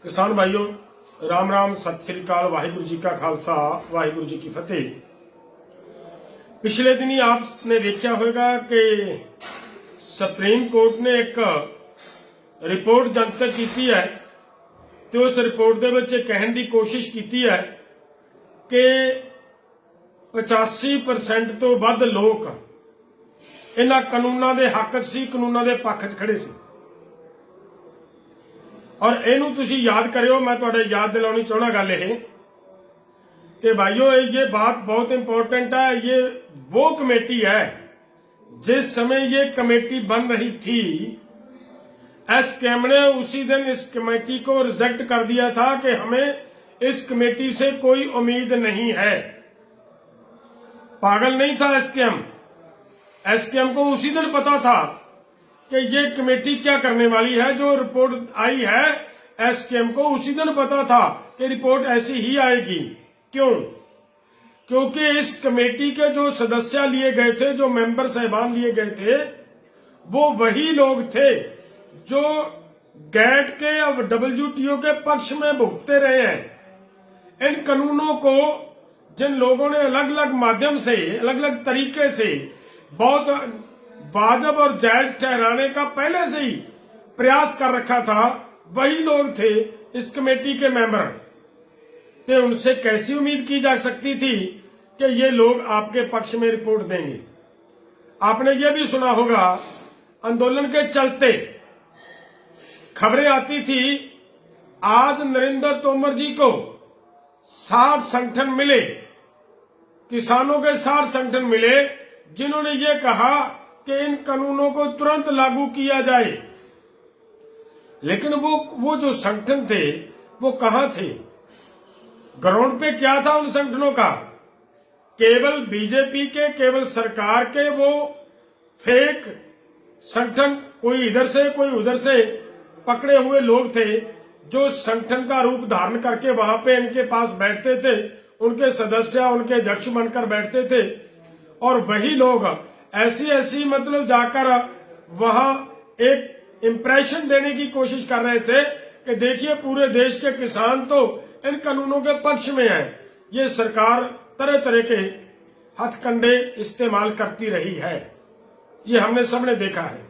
किसान भाइयों राम राम सत श्री अकाल वाहिगुरु जी का खालसा वाहिगुरु जी की फतेह। पिछले दिनी आपने देखा होगा कि सुप्रीम कोर्ट ने एक रिपोर्ट जनतक की है तो उस रिपोर्ट दे विच कहने की कोशिश की है कि 85% तो वध लोग इन्हां कानूनां दे हक सी, कानूनां दे पक्ष च खड़े सी। और इनू तुसी याद करियो, मैं तुहाडे याद दिलानी चाहना गल ये कि भाइयों ये बात बहुत इंपॉर्टेंट है। ये वो कमेटी है जिस समय ये कमेटी बन रही थी एसकेएम ने उसी दिन इस कमेटी को रिजेक्ट कर दिया था कि हमें इस कमेटी से कोई उम्मीद नहीं है। पागल नहीं था एसकेएम। एसकेएम को उसी दिन पता था कि ये कमेटी क्या करने वाली है। जो रिपोर्ट आई है एसकेएम को उसी दिन पता था कि रिपोर्ट ऐसी ही आएगी। क्यों? क्योंकि इस कमेटी के जो सदस्य लिए गए थे, जो मेंबर साहिबान लिए गए थे, वो वही लोग थे जो गैट के और WTO के पक्ष में भुगतते रहे हैं। इन कानूनों को जिन लोगों ने अलग अलग माध्यम से, अलग अलग तरीके से बहुत वाजब और जायज ठहराने का पहले से ही प्रयास कर रखा था, वही लोग थे इस कमेटी के मेंबर। तो उनसे कैसी उम्मीद की जा सकती थी कि ये लोग आपके पक्ष में रिपोर्ट देंगे। आपने ये भी सुना होगा आंदोलन के चलते खबरें आती थी आज नरेंद्र तोमर जी को 60 संगठन मिले, किसानों के 60 संगठन मिले जिन्होंने ये कहा कि इन कानूनों को तुरंत लागू किया जाए। लेकिन वो जो संगठन थे वो कहां थे? ग्राउंड पे क्या था उन संगठनों का? केवल बीजेपी के, केवल सरकार के वो फेक संगठन, कोई इधर से कोई उधर से पकड़े हुए लोग थे जो संगठन का रूप धारण करके वहां पे इनके पास बैठते थे, उनके सदस्य, उनके अध्यक्ष बनकर बैठते थे। और वही लोग ऐसी मतलब जाकर वहां एक इंप्रेशन देने की कोशिश कर रहे थे कि देखिए पूरे देश के किसान तो इन कानूनों के पक्ष में है। ये सरकार तरह तरह के हथकंडे इस्तेमाल करती रही है, ये हमने सबने देखा है।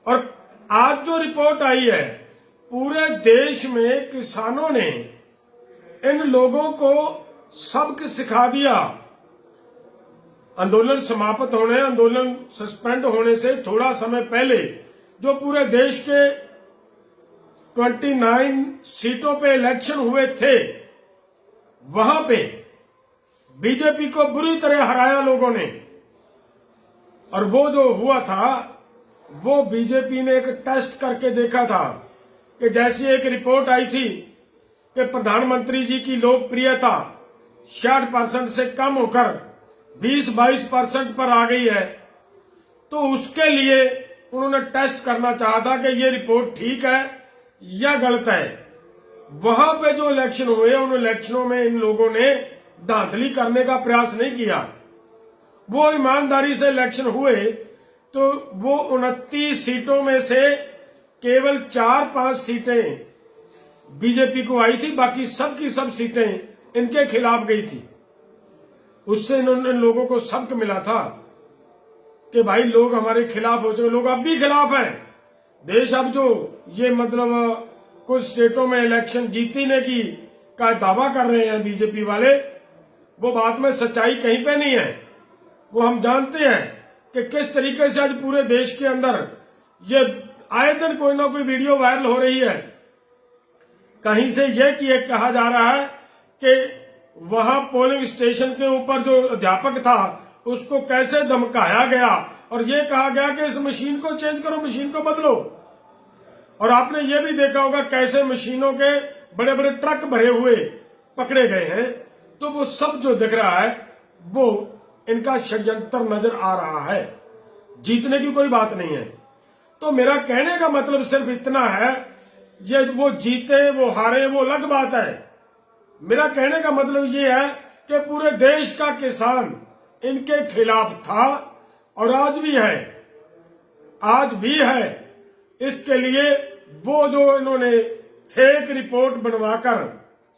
और आज जो रिपोर्ट आई है, पूरे देश में किसानों ने इन लोगों को सबक सिखा दिया। आंदोलन समाप्त होने, आंदोलन सस्पेंड होने से थोड़ा समय पहले जो पूरे देश के 29 सीटों पे इलेक्शन हुए थे, वहां पे बीजेपी को बुरी तरह हराया लोगों ने। और वो जो हुआ था वो बीजेपी ने एक टेस्ट करके देखा था कि जैसी एक रिपोर्ट आई थी कि प्रधानमंत्री जी की लोकप्रियता 60% से कम होकर 20-22% पर आ गई है, तो उसके लिए उन्होंने टेस्ट करना चाहा था कि ये रिपोर्ट ठीक है या गलत है। वहां पे जो इलेक्शन हुए उन इलेक्शनों में इन लोगों ने धांधली करने का प्रयास नहीं किया। वो ईमानदारी से इलेक्शन हुए तो वो 29 सीटों में से केवल 4-5 सीटें बीजेपी को आई थी, बाकी सब की सब सीटें इनके खिलाफ गई थी। उससे इन लोगों को सबक मिला था कि भाई लोग हमारे खिलाफ हो चुके, लोग अब भी खिलाफ हैं। देश अब जो ये मतलब कुछ स्टेटों में इलेक्शन जीतने की का दावा कर रहे हैं बीजेपी वाले, वो बात में सच्चाई कहीं पे नहीं है। वो हम जानते हैं कि किस तरीके से आज पूरे देश के अंदर ये आए दिन कोई ना कोई वीडियो वायरल हो रही है। कहीं से ये कहा जा रहा है कि वहां पोलिंग स्टेशन के ऊपर जो अध्यापक था उसको कैसे धमकाया गया और ये कहा गया कि इस मशीन को चेंज करो, मशीन को बदलो। और आपने ये भी देखा होगा कैसे मशीनों के बड़े बड़े ट्रक भरे हुए पकड़े गए हैं। तो वो सब जो दिख रहा है वो इनका षड्यंत्र नजर आ रहा है, जीतने की कोई बात नहीं है। तो मेरा कहने का मतलब सिर्फ इतना है, ये वो जीते वो हारे वो अलग बात है। मेरा कहने का मतलब ये है कि पूरे देश का किसान इनके खिलाफ था और आज भी है। इसके लिए वो जो इन्होंने फेक रिपोर्ट बनवाकर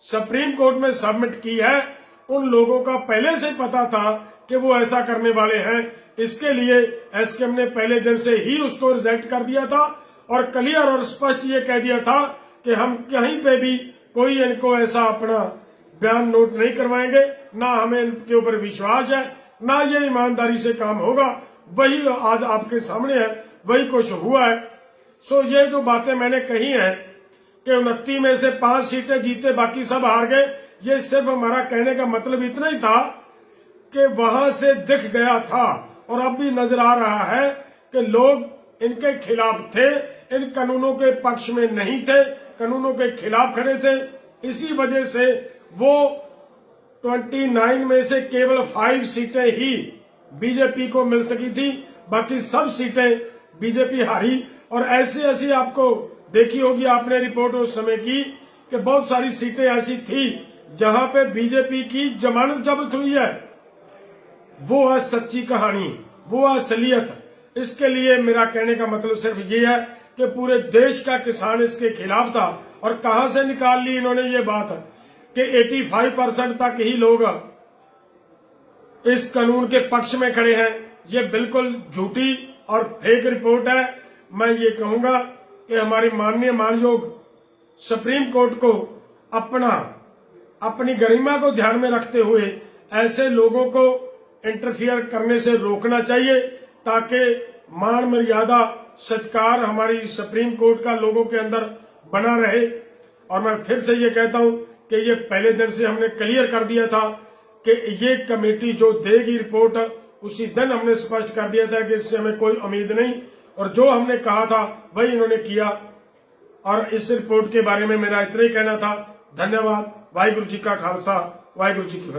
सुप्रीम कोर्ट में सबमिट की है, उन लोगों का पहले से पता था कि वो ऐसा करने वाले हैं। इसके लिए एसकेएम ने पहले दिन से ही उसको रिजेक्ट कर दिया था और क्लियर और स्पष्ट ये कह दिया था कि हम कहीं पे भी कोई इनको ऐसा अपना बयान नोट नहीं करवाएंगे, ना हमें इनके ऊपर विश्वास है, ना ये ईमानदारी से काम होगा। वही आज आपके सामने है, वही कुछ हुआ है। सो ये जो बातें मैंने कही हैं कि 29 में से 5 सीटें जीते, बाकी सब हार गए, ये सिर्फ हमारा कहने का मतलब इतना ही था कि वहां से दिख गया था और अब भी नजर आ रहा है कि लोग इनके खिलाफ थे, इन कानूनों के पक्ष में नहीं थे, कानूनों के खिलाफ खड़े थे। इसी वजह से वो 29 में से केवल 5 सीटें ही बीजेपी को मिल सकी थी, बाकी सब सीटें बीजेपी हारी। और ऐसी आपको देखी होगी आपने रिपोर्ट उस समय की कि बहुत सारी सीटें ऐसी थी जहां पे बीजेपी की जमानत जब्त हुई है। वो है सच्ची कहानी, वो है असलियत। इसके लिए मेरा कहने का मतलब सिर्फ ये है कि पूरे देश का किसान इसके खिलाफ था। और कहां से निकाल ली इन्होंने ये बात कि 85% तक ही लोग इस कानून के पक्ष में खड़े हैं। ये बिल्कुल झूठी और फेक रिपोर्ट है। मैं ये कहूंगा कि हमारी माननीय मानयोग सुप्रीम कोर्ट को अपनी गरिमा को ध्यान में रखते हुए ऐसे लोगों को इंटरफियर करने से रोकना चाहिए, ताकि मान मर्यादा सत्कार हमारी सुप्रीम कोर्ट का लोगों के अंदर बना रहे। और मैं फिर से ये कहता हूं कि ये पहले दिन से हमने क्लियर कर दिया था कि ये कमेटी जो देगी रिपोर्ट, उसी दिन हमने स्पष्ट कर दिया था कि इससे हमें कोई उम्मीद नहीं, और जो हमने कहा था वही इन्होंने किया। और इस रिपोर्ट के बारे में मेरा इतना ही कहना था। धन्यवाद। वाहिगुरु जी का खालसा, वाहिगुरु जी की फतेह।